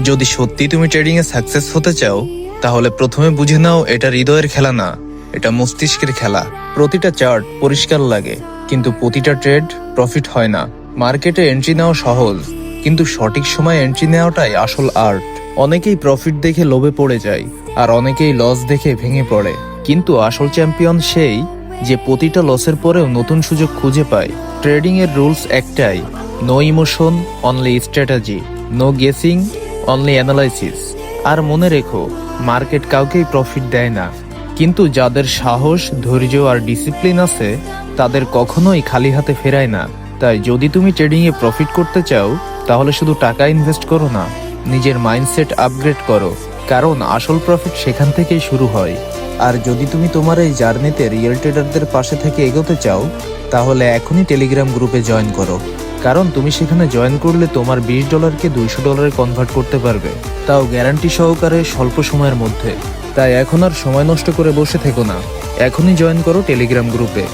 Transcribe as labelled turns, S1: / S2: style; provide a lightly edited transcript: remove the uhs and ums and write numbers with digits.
S1: যদি সত্যি তুমি ট্রেডিং এ সাকসেস হতে চাও, তাহলে প্রথমে বুঝে নাও এটা হৃদয়ের খেলা না, এটা মস্তিষ্কের খেলা। প্রতিটা চার্ট পরিষ্কার লাগে, কিন্তু প্রতিটা ট্রেড প্রফিট হয় না। মার্কেটে এন্ট্রি নেওয়া সহজ, কিন্তু সঠিক সময়ে এন্ট্রি নেওয়াটাই আসল আর্ট। অনেকেই প্রফিট দেখে লোভে পড়ে যায়, আর অনেকেই লস দেখে ভেঙে পড়ে। কিন্তু আসল চ্যাম্পিয়ন সেই যে প্রতিটা লসের পরেও নতুন সুযোগ খুঁজে পায়। ট্রেডিং এর রুলস একটাই, no emotion, only strategy, no guessing, only analysis. আর মনে রেখো, মার্কেট কাউকেই প্রফিট দেয় না, কিন্তু যাদের সাহস, ধৈর্য আর ডিসিপ্লিন আছে তাদের কখনোই খালি হাতে ফেরায় না। তাই যদি তুমি ট্রেডিং এ প্রফিট করতে চাও, তাহলে শুধু টাকা ইনভেস্ট করো না, নিজের মাইন্ডসেট আপগ্রেড করো, কারণ আসল প্রফিট সেখান থেকেই শুরু হয়। আর যদি তুমি তোমার এই জার্নিতে রিয়েল ট্রেডারদের পাশে থেকে এগোতে চাও, তাহলে এখনই টেলিগ্রাম গ্রুপে জয়েন করো, কারণ তুমি সেখানে জয়েন করলে তোমার $20কে $200 কনভার্ট করতে পারবে, তাও গ্যারান্টি সহকারে স্বল্প সময়ের মধ্যে। তাই এখন আর সময় নষ্ট করে বসে থেকো না, এখনই জয়েন করো টেলিগ্রাম গ্রুপে।